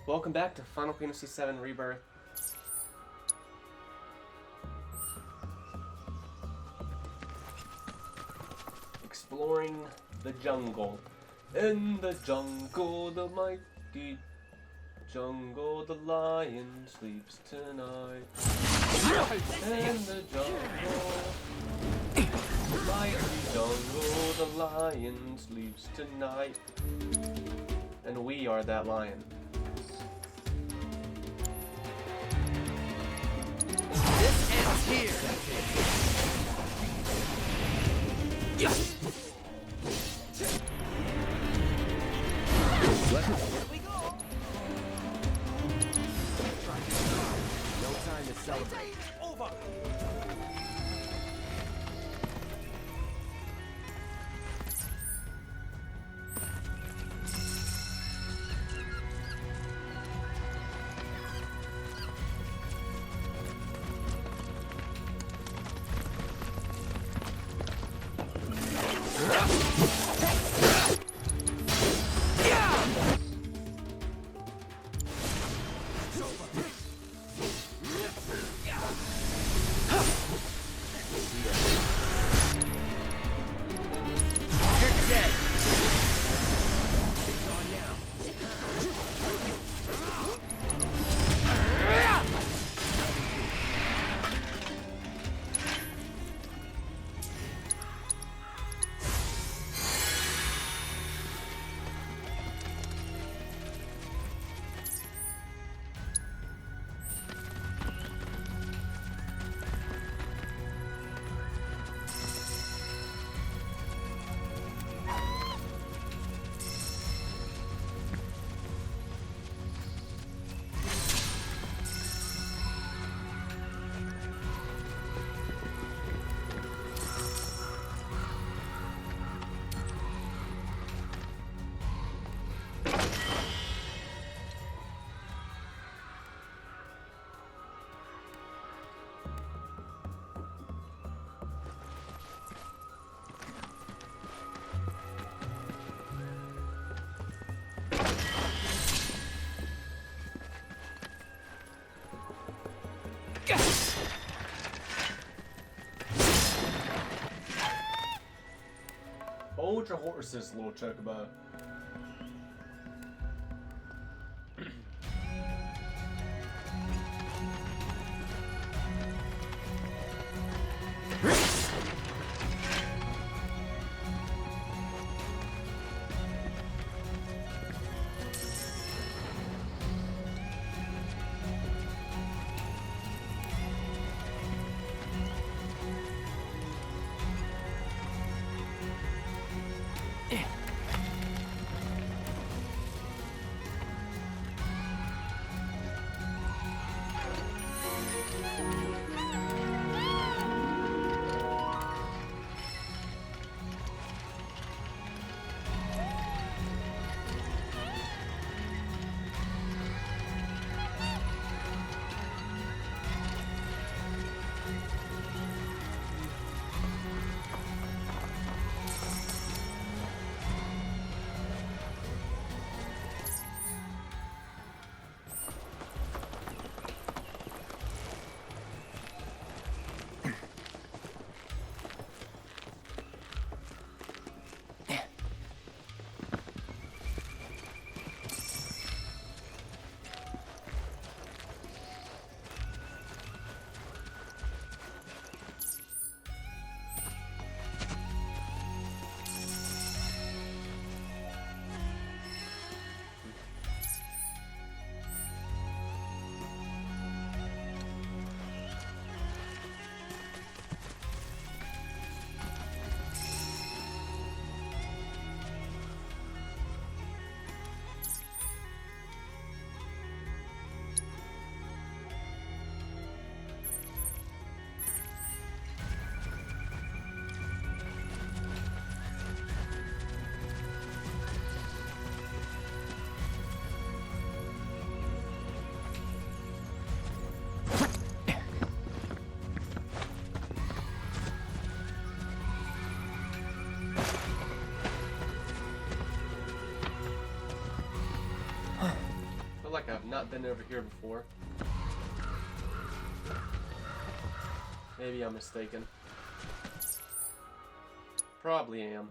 Welcome back to Final Fantasy VII Rebirth. Exploring the jungle. In the jungle, the mighty jungle, the lion sleeps tonight. In the jungle, the mighty jungle, the lion sleeps tonight. And we are that lion. This ends here. Yes. Here we go. No time to celebrate. Over. Hold your horses, little chocobo. not been over here before. Maybe I'm mistaken. Probably am.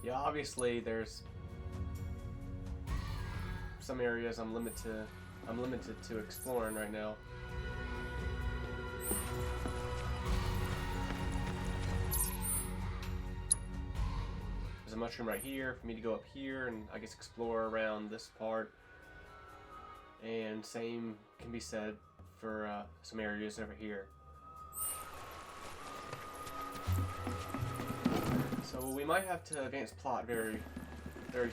Yeah, obviously there's some areas I'm limited to exploring right now. There's a mushroom right here for me to go up here and I guess explore around this part. And same can be said for some areas over here. So we might have to advance plot very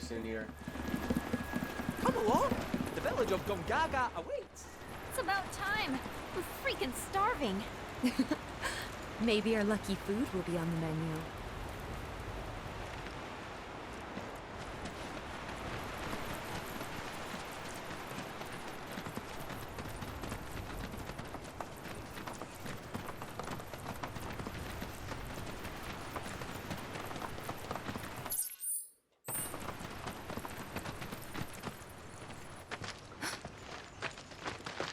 soon here. Come along! The village of Gongaga awaits! It's about time. We're freaking starving. Maybe our lucky food will be on the menu.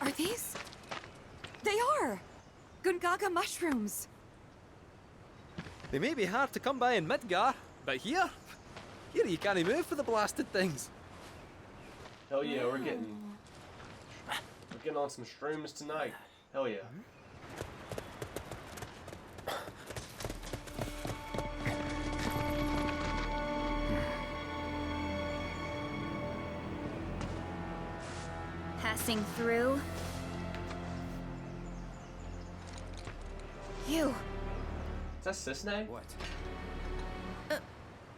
Are these? They are! Gungaga mushrooms! They may be hard to come by in Midgar, but here you can't move for the blasted things. Hell yeah, we're getting on some shrooms tonight. Hell yeah. Passing through. You. Is that Cisne? What?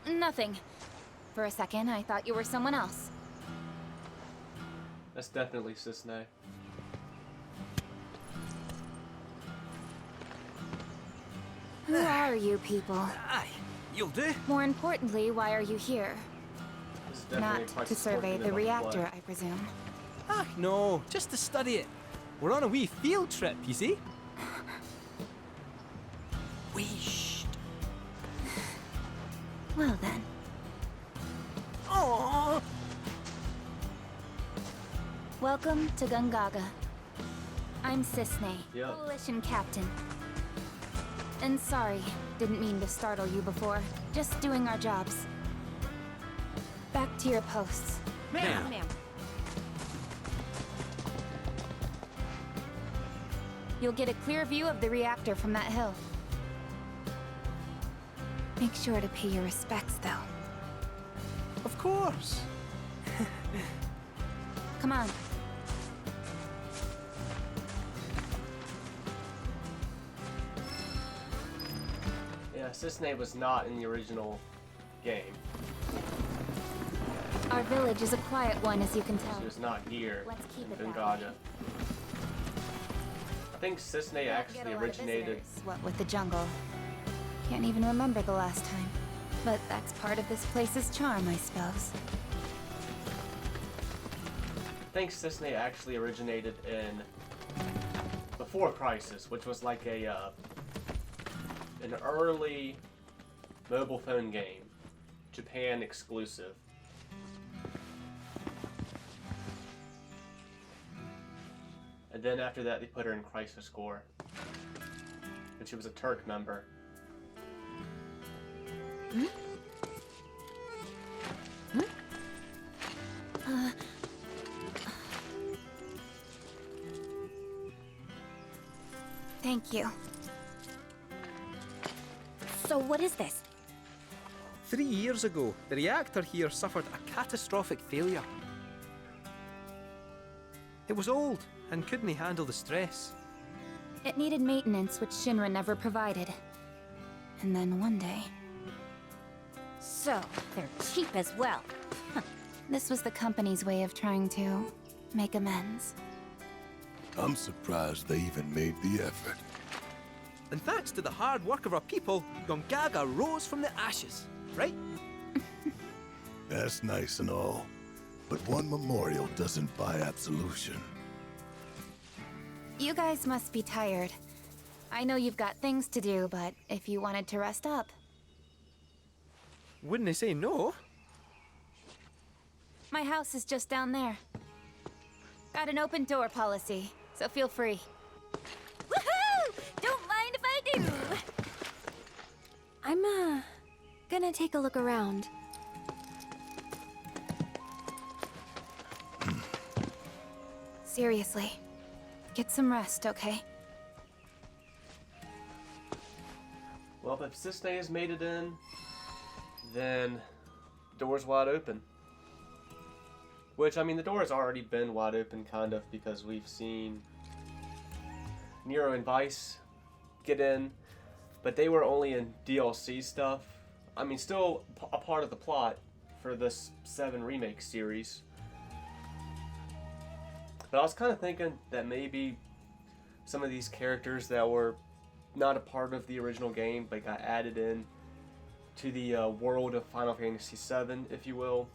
Nothing. For a second, I thought you were someone else. That's definitely Cisne. Who are you people? Aye, you'll do. More importantly, why are you here? This is definitely Not quite to survey supportive the of reactor, play. I presume. Ah, no, just to study it. We're on a wee field trip, you see? Wee shh. Well then. Aww. Welcome to Gungaga. I'm Cisne, Yep. Coalition Captain. And sorry, didn't mean to startle you before. Just doing our jobs. Back to your posts. Ma'am. You'll get a clear view of the reactor from that hill. Make sure to pay your respects, though. Of course. Come on. Yeah, Cisne was not in the original game. Our village is a quiet one, as you can tell. She was not here Let's keep in it that Gungaga. I think Cisne Get actually a lot of originated. visitors, what with the jungle. Can't even remember the last time. But that's part of this place's charm, I suppose. I think Cisne actually originated in Before Crisis, which was like an early mobile phone game, Japan exclusive. And then after that, they put her in Crisis Core, and she was a Turk member. Thank you. So what is this? 3 years ago, the reactor here suffered a catastrophic failure. It was old and couldn't handle the stress. It needed maintenance, which Shinra never provided. And then one day... So, they're cheap as well. This was the company's way of trying to make amends. I'm surprised they even made the effort. And thanks to the hard work of our people, Gongaga rose from the ashes, right? That's nice and all, but one memorial doesn't buy absolution. You guys must be tired. I know you've got things to do, but if you wanted to rest up... Wouldn't they say no? My house is just down there. Got an open door policy, so feel free. Woohoo! Don't mind if I do! I'm, gonna take a look around. Seriously, get some rest, okay? Well, if Cisne has made it in, then door's wide open. Which, I mean, the door has already been wide open, kind of, because we've seen Nero and Vice get in, but they were only in DLC stuff. I mean, still a part of the plot for this 7 remake series. But I was kind of thinking that maybe some of these characters that were not a part of the original game, but got added in to the world of Final Fantasy VII, if you will.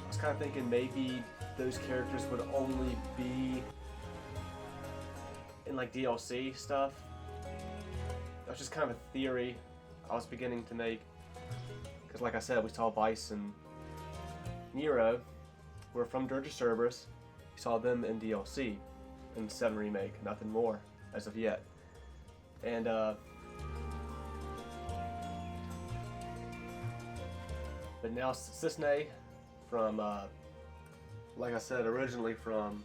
I was kind of thinking maybe those characters would only be in like DLC stuff. That's just kind of a theory I was beginning to make. Because like I said, we saw Vice and Nero were from Dirge Cerberus. We saw them in DLC in the 7 remake, nothing more as of yet. And but now Cisne from like I said, originally from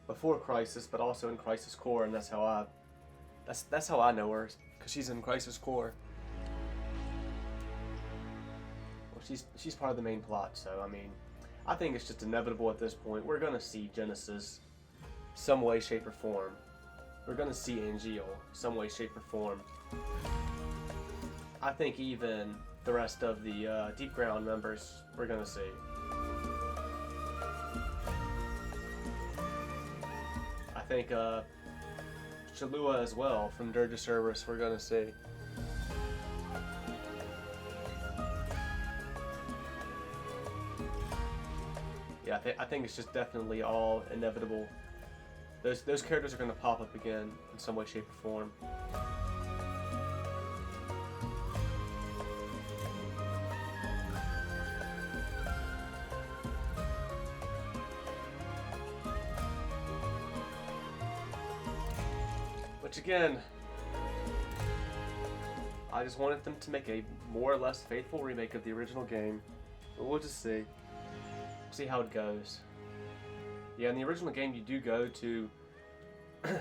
Before Crisis, but also in Crisis Core, and that's how I know her, because she's in Crisis Core. Well, she's part of the main plot, so I mean, I think it's just inevitable at this point. We're gonna see Genesis some way, shape, or form. We're gonna see Angeal some way, shape, or form. I think even the rest of the Deep Ground members we're gonna see. I think Chalua as well from Dirge Cerberus we're gonna see. Yeah, I think it's just definitely all inevitable. Those characters are gonna pop up again in some way, shape, or form. Which again, I just wanted them to make a more or less faithful remake of the original game. But we'll just see. See how it goes. Yeah, in the original game you do go to...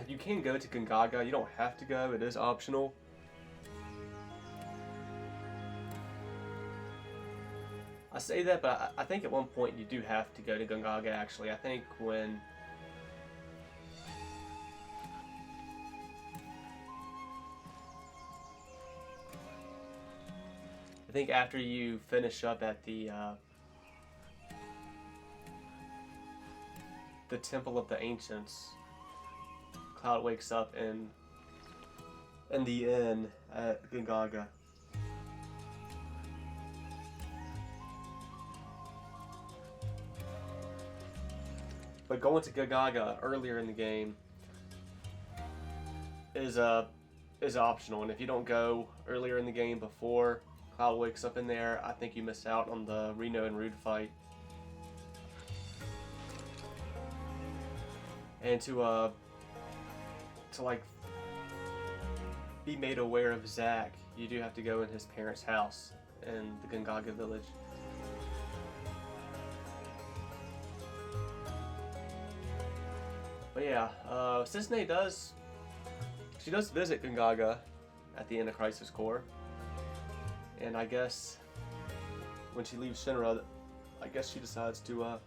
you can go to Gongaga. You don't have to go. It is optional. I say that, but I think at one point you do have to go to Gongaga, actually. I think when... I think after you finish up at the Temple of the Ancients, Cloud wakes up in the inn at Gongaga. But going to Gongaga earlier in the game is optional, and if you don't go earlier in the game before Cloud wakes up in there, I think you miss out on the Reno and Rude fight. And to like be made aware of Zack, you do have to go in his parents' house in the Gongaga village. But yeah, Cissnei does visit Gongaga at the end of Crisis Core. And I guess when she leaves Shinra, I guess she decides to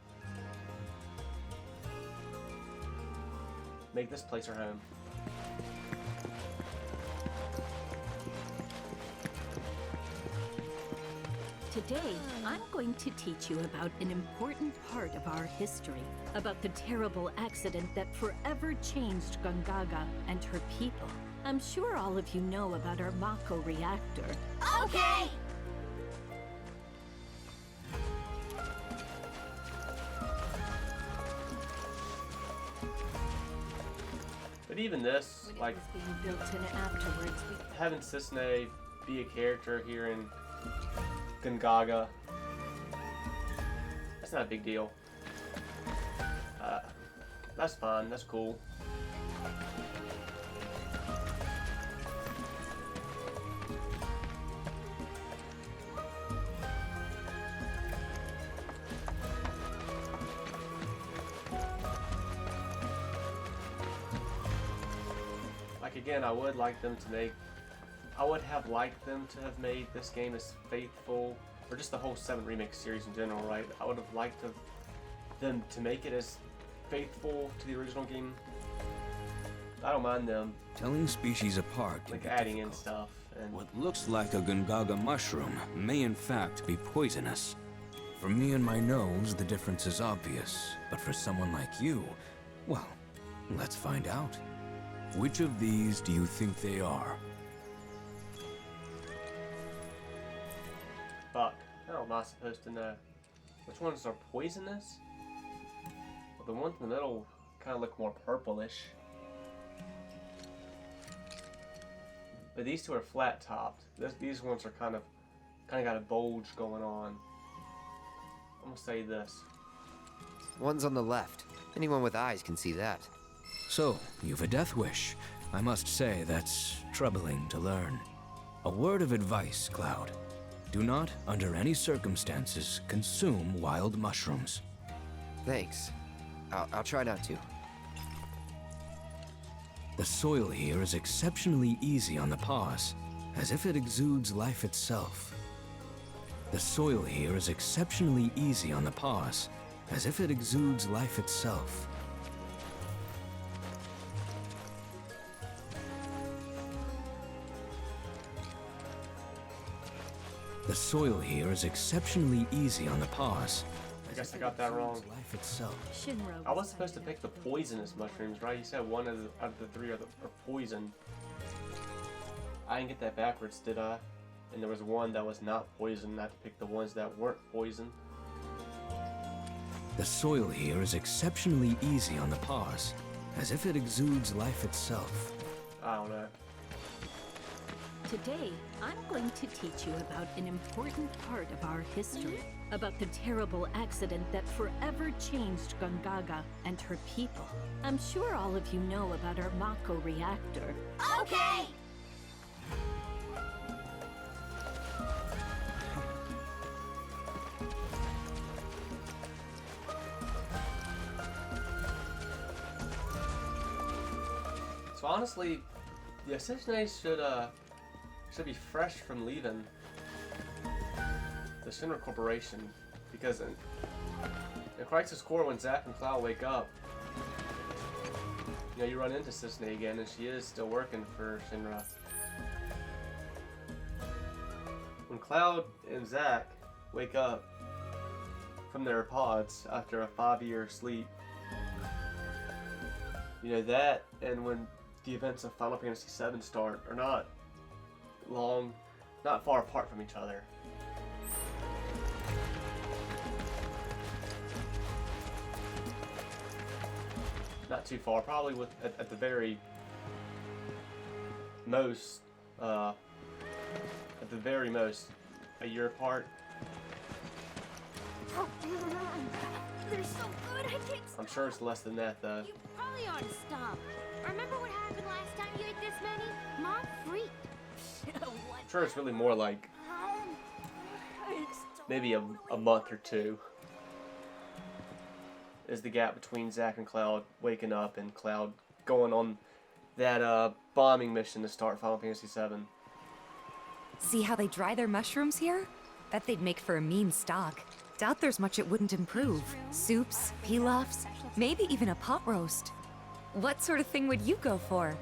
make this place her home. Today, I'm going to teach you about an important part of our history, about the terrible accident that forever changed Gongaga and her people. I'm sure all of you know about our Mako reactor. Okay! But even this, When like, it was being built in afterwards, having Cissnei be a character here in Gongaga, that's not a big deal. That's fine, that's cool. Like again, I would have liked them to have made this game as faithful, or just the whole 7 Remake series in general, right? I would have liked them to make it as faithful to the original game. I don't mind them Telling species apart can like be adding in difficult. stuff and What looks like a Gongaga mushroom may in fact be poisonous. For me and my nose, the difference is obvious. But for someone like you, well, let's find out. Which of these do you think they are? fuck. How am I supposed to know? Which ones are poisonous? Well, the ones in the middle kind of look more purplish. But these two are flat topped. These ones are kind of got a bulge going on. I'm gonna say this. One's on the left. Anyone with eyes can see that. So, you've a death wish. I must say that's troubling to learn. A word of advice, Cloud. Do not, under any circumstances, consume wild mushrooms. Thanks. I'll try not to. The soil here is exceptionally easy on the paws, as if it exudes life itself. The soil here is exceptionally easy on the paws, as if it exudes life itself. The soil here is exceptionally easy on the paws. I guess I got that wrong. Life itself. Shinra I was supposed to pick the poisonous mushrooms, right? You said one out of the 3 are poison. I didn't get that backwards, did I? And there was one that was not poison, not to pick the ones that weren't poison. The soil here is exceptionally easy on the paws, as if it exudes life itself. I don't know. Today, I'm going to teach you about an important part of our history, about the terrible accident that forever changed Gongaga and her people. I'm sure all of you know about our Mako reactor. Okay! So honestly, the Assassinae should be fresh from leaving the Shinra Corporation, because in Crisis Core, when Zack and Cloud wake up, you know, you run into Assassinae again, and she is still working for Shinra. When Cloud and Zack wake up from their pods after a 5-year sleep, you know, that, and when the events of Final Fantasy VII start, are not far apart from each other. Not too far, probably at the very most, a year apart. They're so good, I can't I'm sure it's less than that, though. You probably ought to stop. Remember what happened last time you ate this many? Mom freaked. I'm sure it's really more like maybe a month or two is the gap between Zack and Cloud waking up and Cloud going on that bombing mission to start Final Fantasy VII. See how they dry their mushrooms here? Bet they'd make for a mean stock. Doubt there's much it wouldn't improve. Soups, pilafs, maybe even a pot roast. What sort of thing would you go for?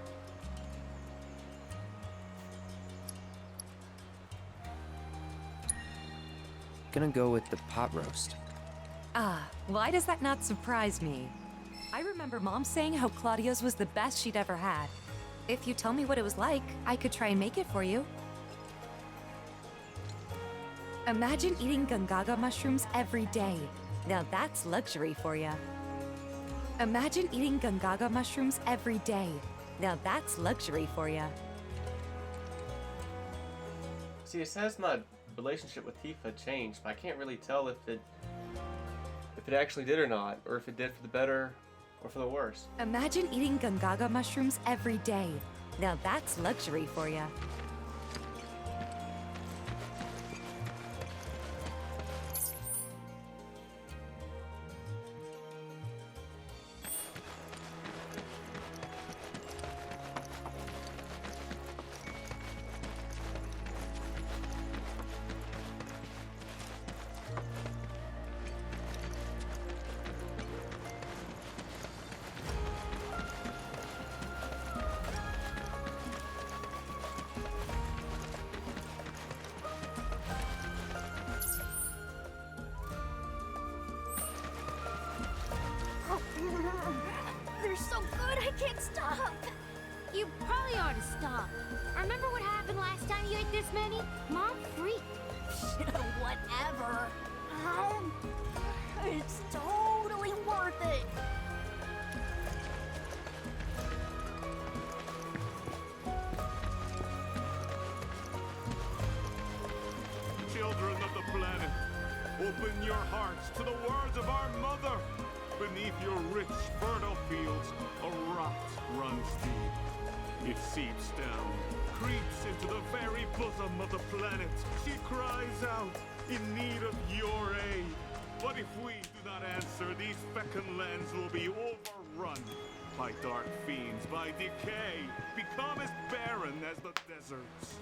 Gonna go with the pot roast. Ah, why does that not surprise me? I remember Mom saying how Claudia's was the best she'd ever had. If you tell me what it was like, I could try and make it for you. Imagine eating Gongaga mushrooms every day. Now that's luxury for ya. Imagine eating Gongaga mushrooms every day. Now that's luxury for ya. See, it says my relationship with Tifa changed, but I can't really tell if it actually did or not, or if it did for the better or for the worse. Imagine eating Gongaga mushrooms every day. Now that's luxury for ya. They're so good, I can't stop. You probably ought to stop. Remember what happened last time you ate this many? Mom freaked. Whatever. It's totally worth it. Children of the planet, open your hearts to the words of our mother. Beneath your rich, fertile fields, a rot runs deep. It seeps down, creeps into the very bosom of the planet. She cries out in need of your aid. But if we do not answer, these fecund lands will be overrun by dark fiends, by decay, become as barren as the deserts.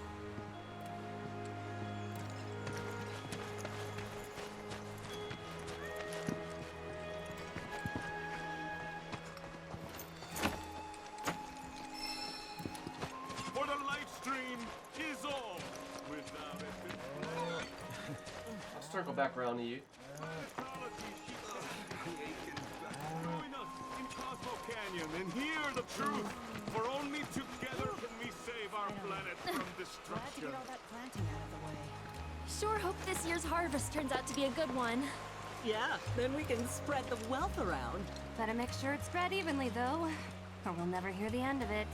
For the life stream is all. Without it, I'll circle back around to you. join us in Cosmo Canyon and hear the truth. For only together can we save our planet from destruction. Sure hope this year's harvest turns out to be a good one. Yeah, then we can spread the wealth around. Better make sure it's spread evenly, though, or we'll never hear the end of it.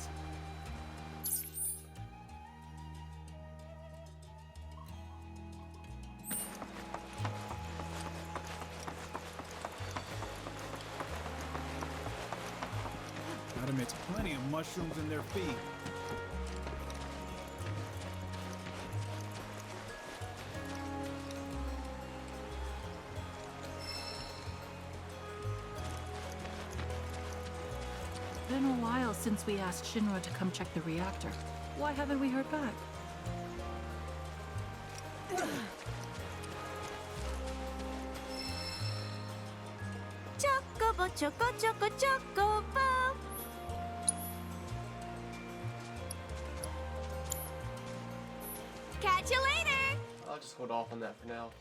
emits plenty of mushrooms in their feed. Been a while since we asked Shinra to come check the reactor. Why haven't we heard back? Chocobo, choco, choco, chocobo. Catch you later. I'll just hold off on that for now.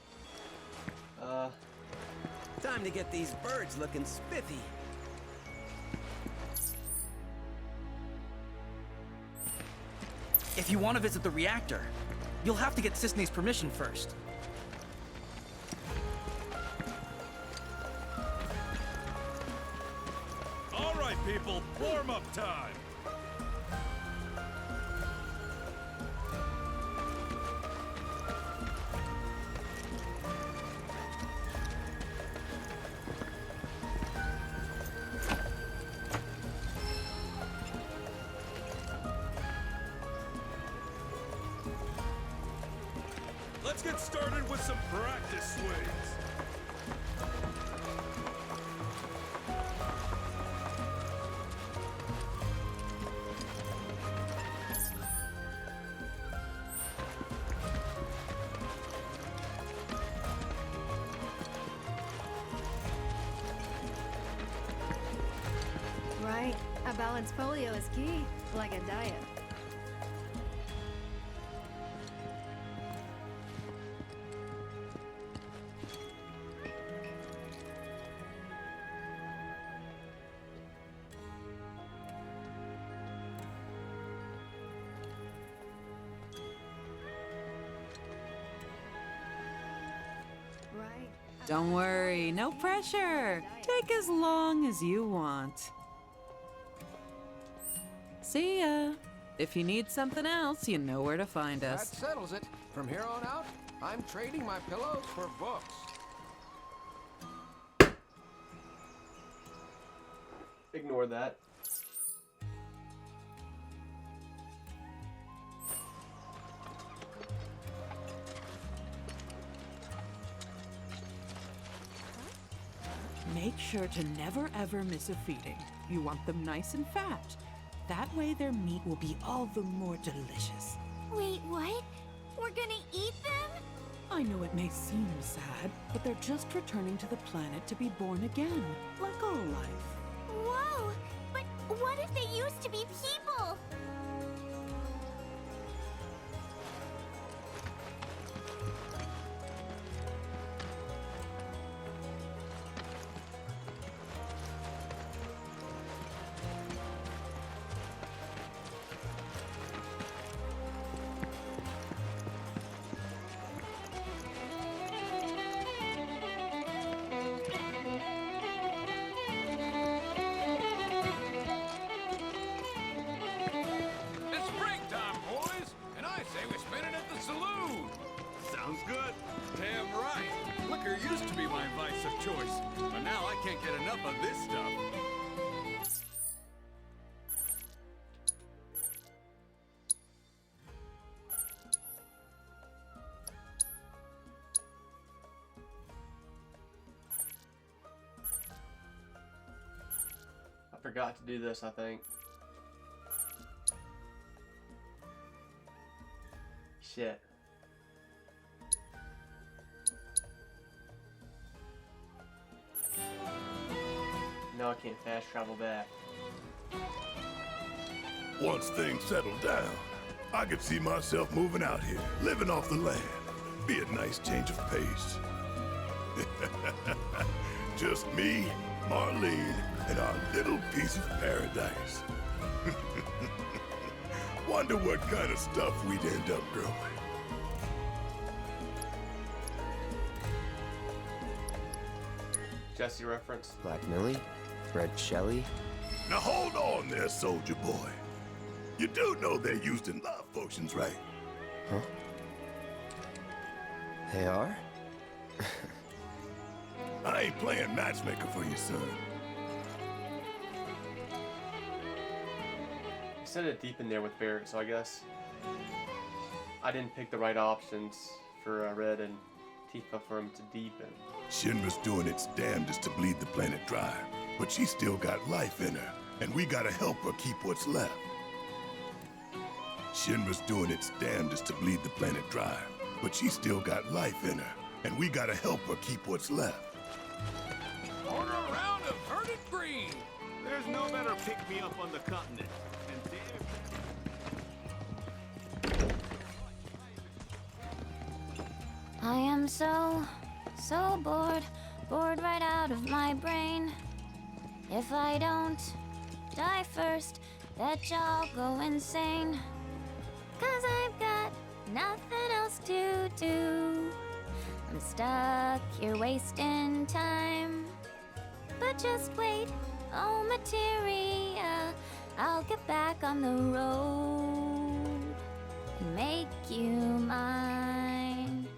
Time to get these birds looking spiffy. If you want to visit the reactor, you'll have to get Cissney's permission first. All right, people, warm-up time. Let's get started with some practice swings. Right. A balanced polio is key, like a diet. Don't worry, no pressure. Take as long as you want. See ya. If you need something else, you know where to find us. That settles it. From here on out, I'm trading my pillows for books. Ignore that. Make sure to never ever miss a feeding. You want them nice and fat. That way their meat will be all the more delicious. Wait, what? We're gonna eat them? I know it may seem sad, but they're just returning to the planet to be born again, like all life. Whoa! But what if they used to be people? It's springtime, boys, and I say we spend it at the saloon. Sounds good. Damn right. Liquor used to be my vice of choice, but now I can't get enough of this stuff. I forgot to do this, I think. Shit. Now I can't fast travel back. Once things settle down, I could see myself moving out here, living off the land. Be a nice change of pace. Just me, Marlene, and our little piece of paradise. Wonder what kind of stuff we'd end up growing. Jesse reference. Black Millie? Red Shelley? Now hold on there, soldier boy. You do know they're used in love potions, right? Huh? They are? I ain't playing matchmaker for you, son. said it deepened there with Barrett, so I guess I didn't pick the right options for Red and Tifa for him to deepen. Shinra's doing its damnedest to bleed the planet dry, but she's still got life in her, and we gotta help her keep what's left. Shinra's doing its damnedest to bleed the planet dry, but she's still got life in her, and we gotta help her keep what's left. Order a round of herded green! There's no better pick-me-up on the continent. And I am so bored. Bored right out of my brain. If I don't die first, bet y'all go insane. 'Cause I've got nothing else to do. I'm stuck here wasting time. But just wait, oh materia, I'll get back on the road and make you mine.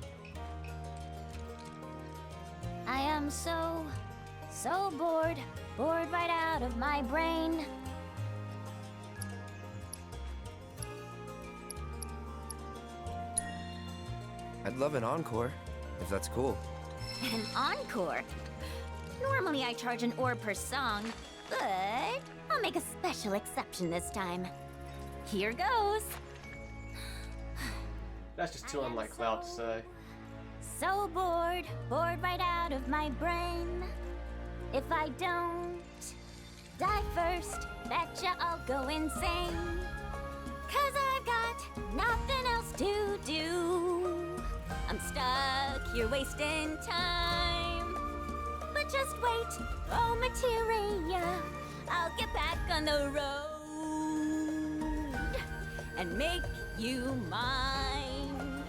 I am so bored. Bored right out of my brain. I'd love an encore, if that's cool. An encore? Normally I charge an orb per song, but I'll make a special exception this time. Here goes. That's just too unlike Cloud to say. So bored, bored right out of my brain. If I don't die first, betcha I'll go insane. 'Cause I've got nothing else to do. I'm stuck here wasting time. But just wait, oh materia, I'll get back on the road and make you mine.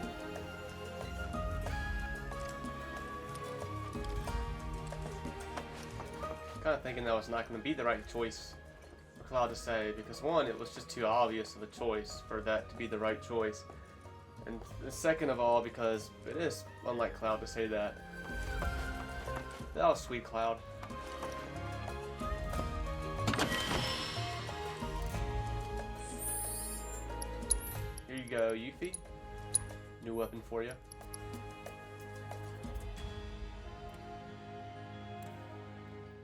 Kind of thinking that was not going to be the right choice for Cloud to say, because one, it was just too obvious of a choice for that to be the right choice, and second of all, because it is unlike Cloud to say that. That was sweet, Cloud. Here you go, Yuffie. New weapon for you.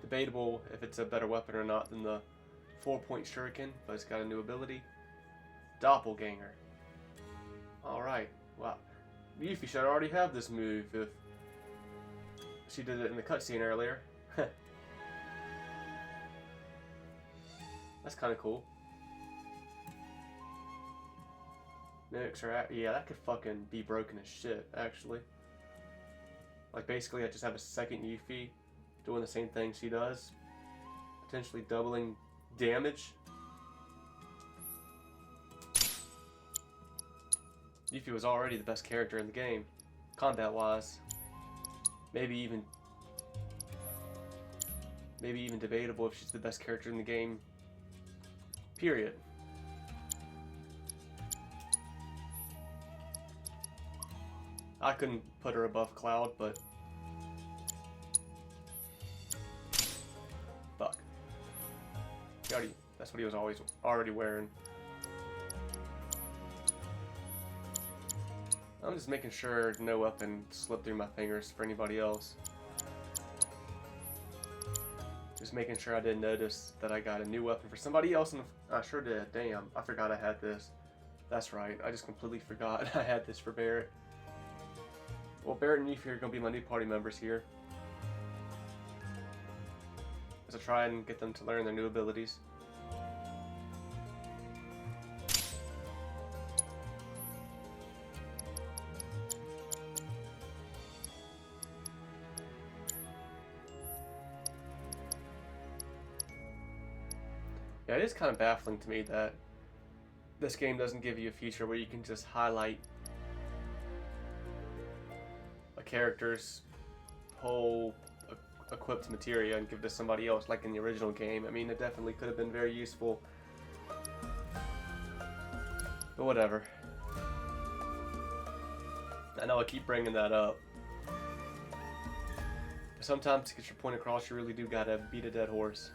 Debatable if it's a better weapon or not than the 4-point shuriken, but it's got a new ability. Doppelganger. Alright, wow. Yuffie should already have this move if she did it in the cutscene earlier. That's kind of cool. Mimics are yeah, that could fucking be broken as shit, actually. Like, basically, I just have a second Yuffie doing the same thing she does, potentially doubling damage. Yuffie was already the best character in the game, combat-wise. Maybe even debatable if she's the best character in the game, period. I couldn't put her above Cloud, but fuck. That's what he was already wearing. I'm just making sure no weapon slipped through my fingers for anybody else. Just making sure I didn't notice that I got a new weapon for somebody else, and I sure did. Damn, I forgot I had this. That's right, I just completely forgot I had this for Barrett. Well, Barrett and Yuffie are going to be my new party members here, as I try and get them to learn their new abilities. Yeah, it is kind of baffling to me that this game doesn't give you a feature where you can just highlight a character's whole equipped materia and give it to somebody else like in the original game. I mean, it definitely could have been very useful, but whatever. I know I keep bringing that up, but sometimes to get your point across, you really do gotta beat a dead horse.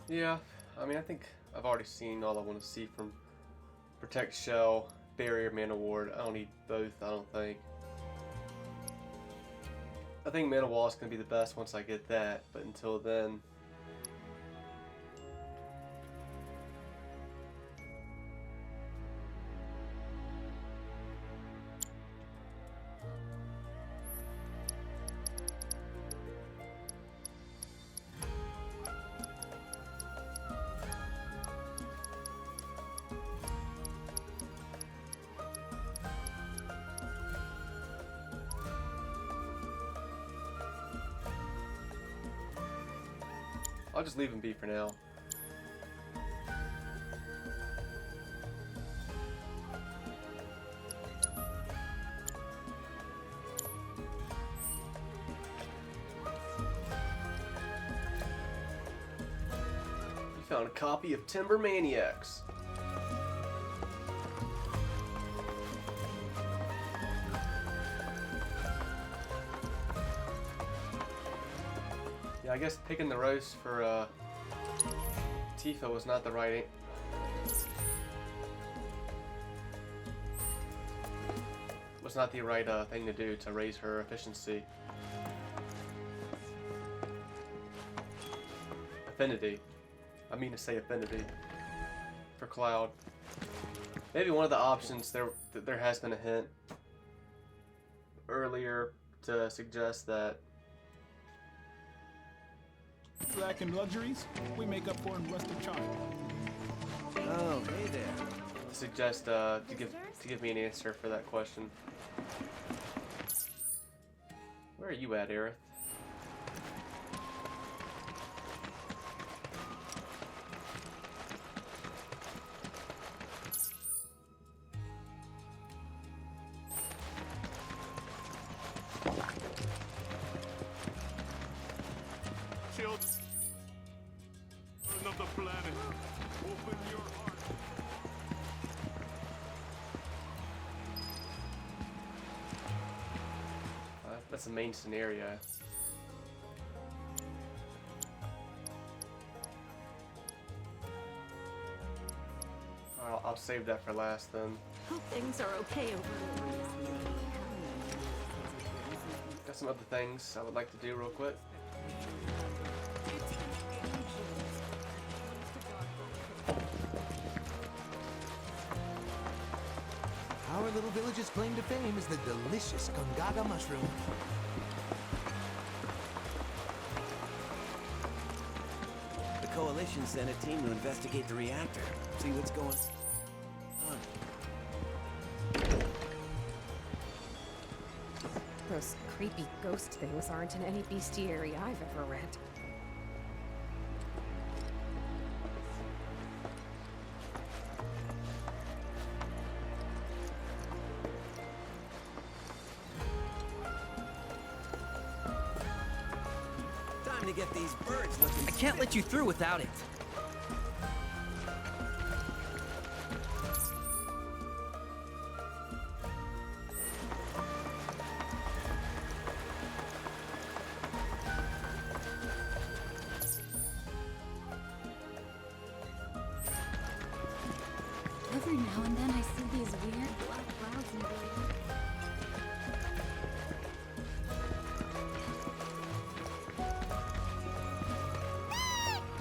Yeah, I mean, I think I've already seen all I want to see from Protect Shell, Barrier, Man of War. I don't need both, I don't think. I think Man of War is going to be the best once I get that, but until then... I'll just leave him be for now. You found a copy of Timber Maniacs. Yeah, I guess picking the roast for Tifa was not the right thing to do to raise her efficiency. Affinity. I mean to say affinity for Cloud. Maybe one of the options there has been a hint earlier to suggest that. Lack in luxuries, we make up for in rustic charm. Oh, hey there. Suggest to give me an answer for that question. Where are you at, Aerith? Children of the planet, open your heart. That's the main scenario. I'll save that for last then. Hope things are okay over there. Got some other things I would like to do real quick. Our little village's claim to fame is the delicious Gongaga mushroom. The Coalition sent a team to investigate the reactor, see what's going on. Those creepy ghost things aren't in any bestiary I've ever read. Time to get these birds looking. I can't let you through without it. Every now and then I see these weird black clouds in the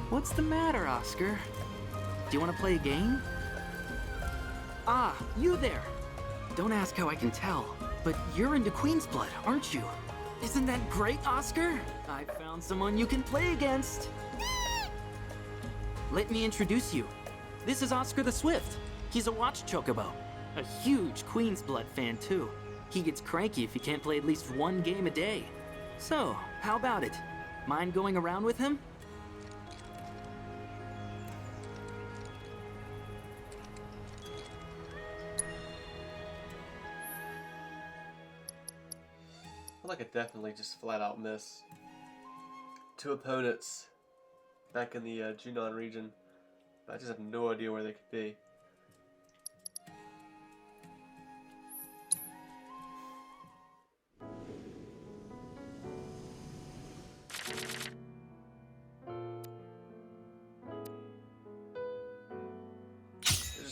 What's the matter, Oscar? Do you want to play a game? Ah, you there! Don't ask how I can tell, but you're into Queen's Blood, aren't you? Isn't that great, Oscar? I found someone you can play against! Let me introduce you. This is Oscar the Swift. He's a watch chocobo. A huge Queen's Blood fan, too. He gets cranky if he can't play at least one game a day. So, how about it? Mind going around with him? I feel like I definitely just flat out miss 2 opponents back in the Junon region. But I just have no idea where they could be.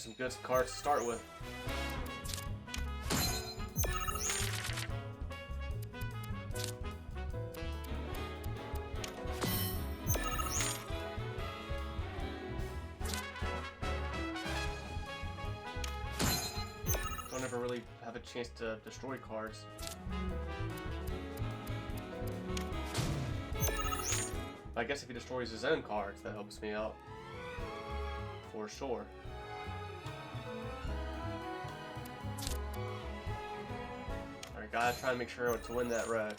some good cards to start with. Don't ever really have a chance to destroy cards. I guess if he destroys his own cards, that helps me out. For sure. Alright, gotta try and make sure to win that road.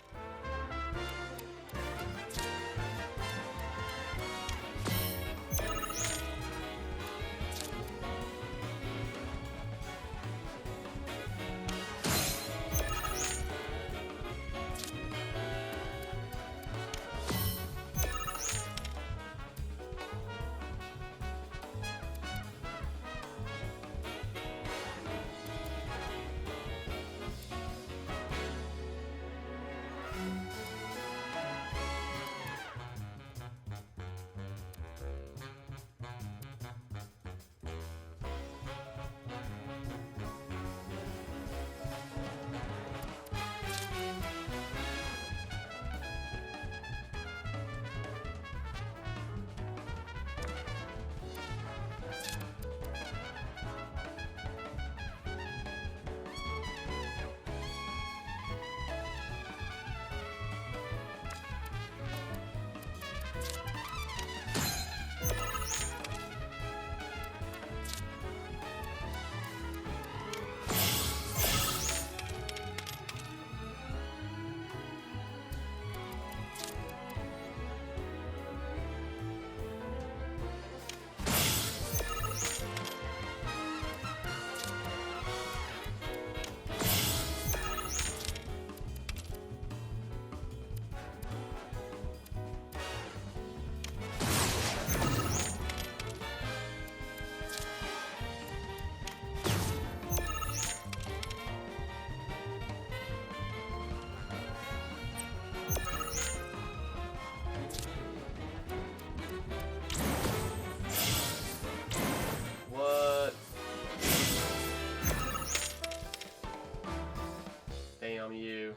You.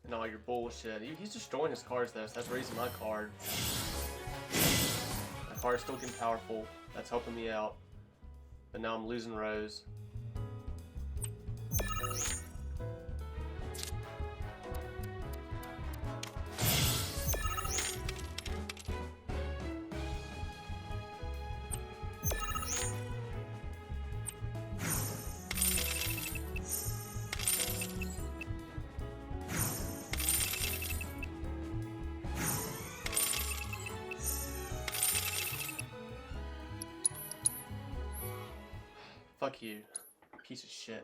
And all your bullshit. He's destroying his cards though, so that's raising my card. My card's still getting powerful. That's helping me out. But now I'm losing rows. Fuck you, piece of shit.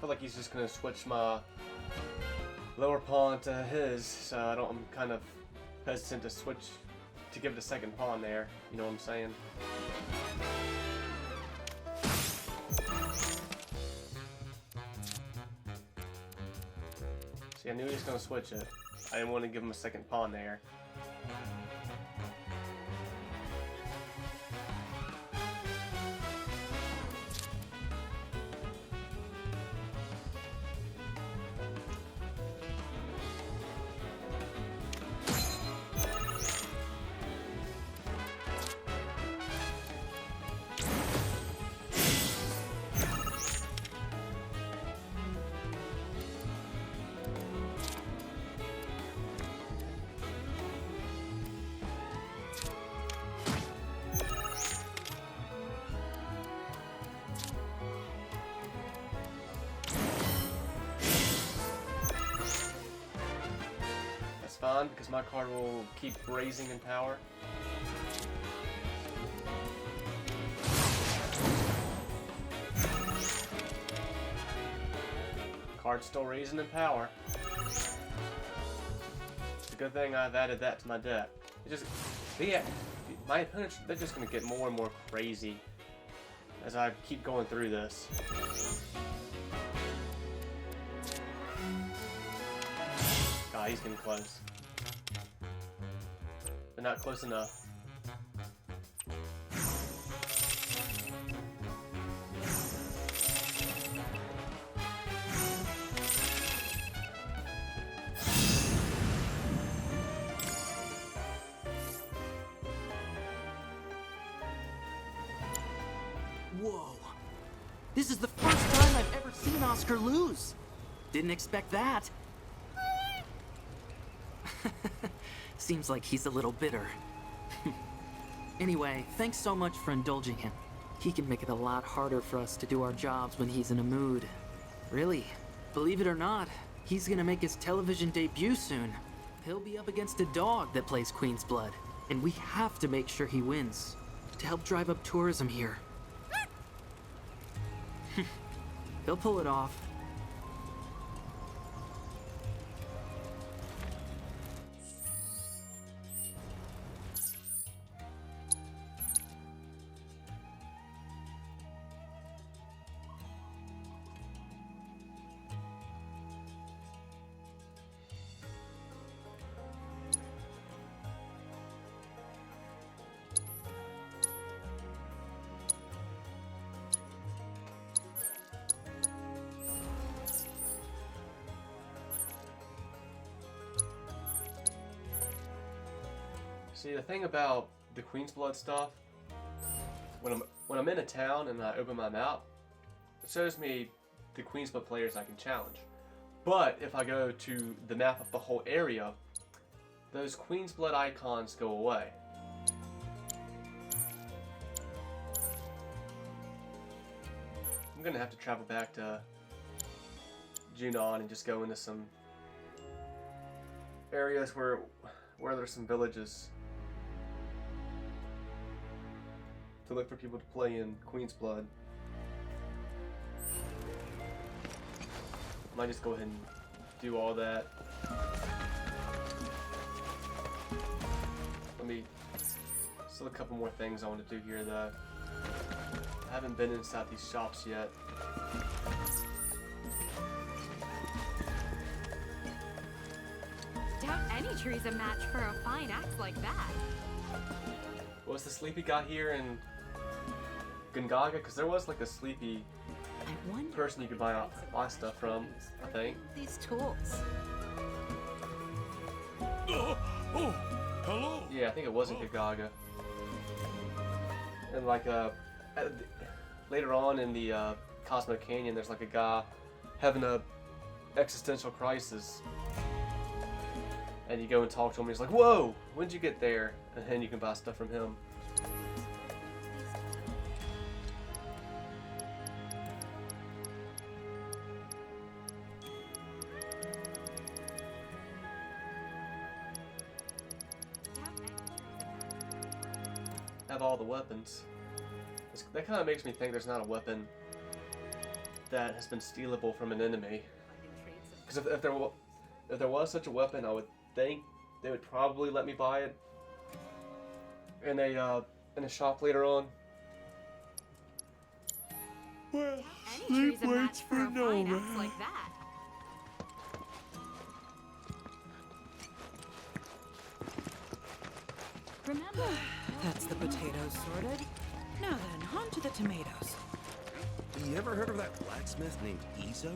feel like he's just gonna switch my lower pawn to his, so I'm kind of hesitant to switch, to give it a second pawn there, you know what I'm saying? See, I knew he was gonna switch it. I didn't want to give him a second pawn there. Fine, because my card will keep raising in power. Card's still raising in power. It's a good thing I've added that to my deck. It just, yeah, my opponents, they're just going to get more and more crazy as I keep going through this. God, he's getting close. But not close enough. Whoa. This is the first time I've ever seen Oscar lose. Didn't expect that. Seems like he's a little bitter. Anyway, thanks so much for indulging him. He can make it a lot harder for us to do our jobs when he's in a mood. Really, believe it or not, he's gonna make his television debut soon. He'll be up against a dog that plays Queen's Blood, and we have to make sure he wins to help drive up tourism here. He'll pull it off. See, the thing about the Queen's Blood stuff, when I'm in a town and I open my map, it shows me the Queen's Blood players I can challenge. But if I go to the map of the whole area, those Queen's Blood icons go away. I'm gonna have to travel back to Junon and just go into some areas where there's some villages to look for people to play in Queen's Blood. Might just go ahead and do all that. Still a couple more things I want to do here though. I haven't been inside these shops yet. Doubt any tree's a match for a fine axe like that. Was the sleepy guy here in Gongaga? Because there was like a sleepy person you could buy stuff from, I think. These tools. Oh, hello. Yeah, I think it was in Gongaga. And like later on in the Cosmo Canyon, there's like a guy having a existential crisis, and you go and talk to him. And he's like, "Whoa, when'd you get there?" And then you can buy stuff from him. Have all the weapons. That kind of makes me think there's not a weapon that has been stealable from an enemy. Because if there was such a weapon, I would think they would probably let me buy it in a shop later on. Well, Any tree's a match for a fine axe like that. Remember, that's the potatoes sorted. Now then, on to the tomatoes. You ever heard of that blacksmith named Izo?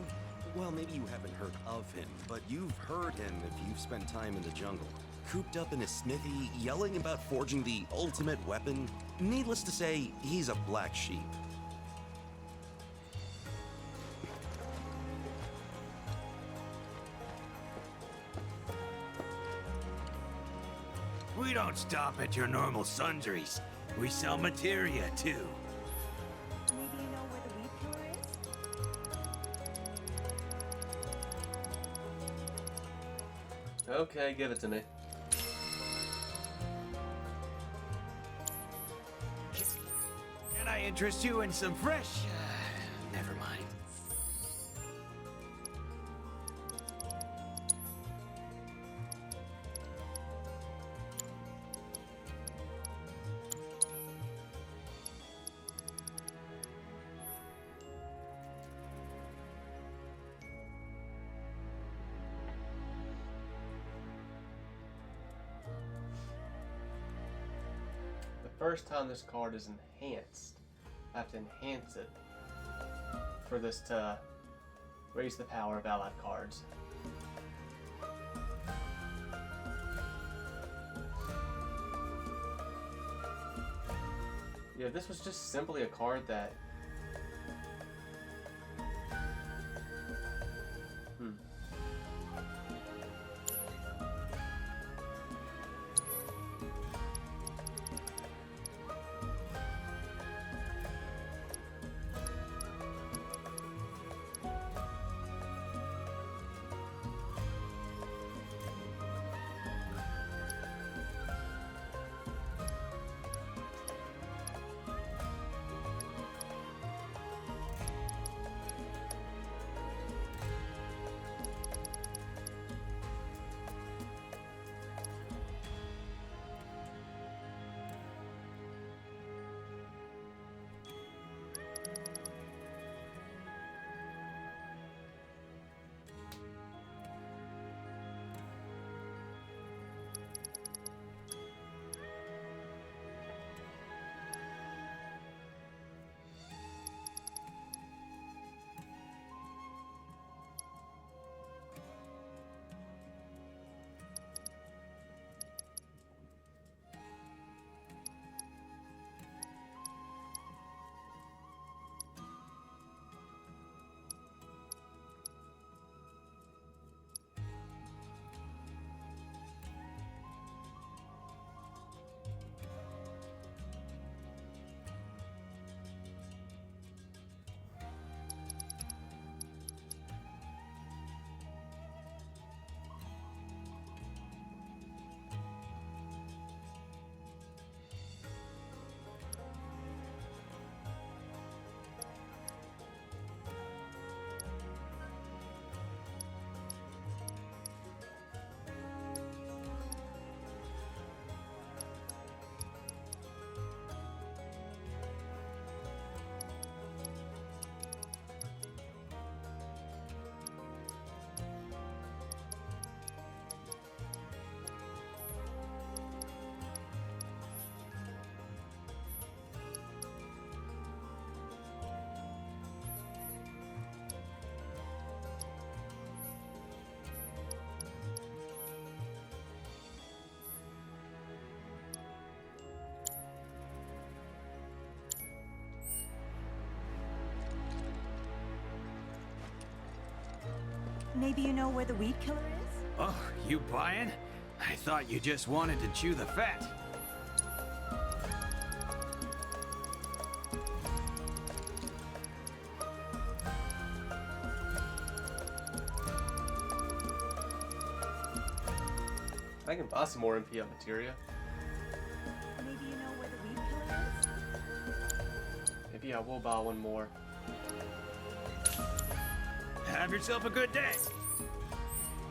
Well, maybe you haven't heard of him, but you've heard him if you've spent time in the jungle. Cooped up in his smithy, yelling about forging the ultimate weapon. Needless to say, he's a black sheep. We don't stop at your normal sundries. We sell materia, too. Maybe you know where the weed killer is? Okay, give it to me. Can I interest you in some fresh? Never mind. First time this card is enhanced, I have to enhance it for this to raise the power of allied cards. Yeah, this was just simply a card that Maybe you know where the weed killer is? Oh, you buying? I thought you just wanted to chew the fat. I can buy some more MPL materia. Maybe you know where the weed killer is? Maybe I will buy one more. Have yourself a good day.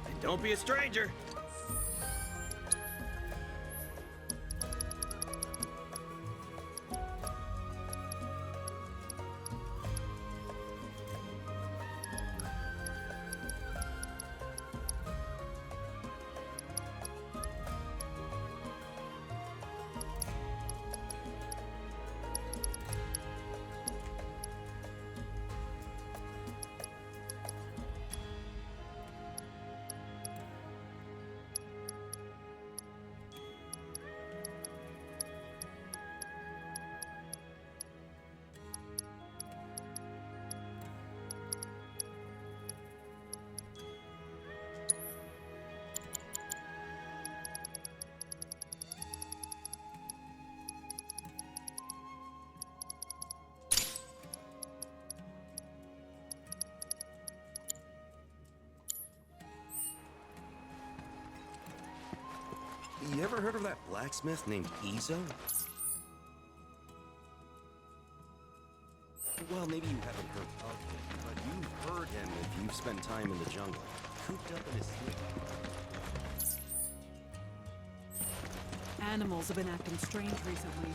And don't be a stranger. You ever heard of that blacksmith named Izo? Well, maybe you haven't heard of him, but you've heard him if you've spent time in the jungle. Cooped up in his sleep. Animals have been acting strange recently.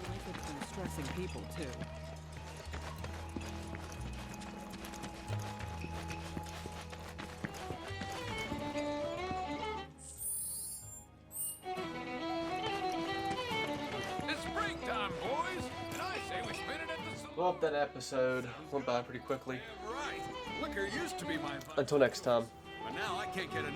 Life has been stressing people, too. Well, that episode went by pretty quickly. Right. Liquor used to be my Until next time. But now I can't get enough.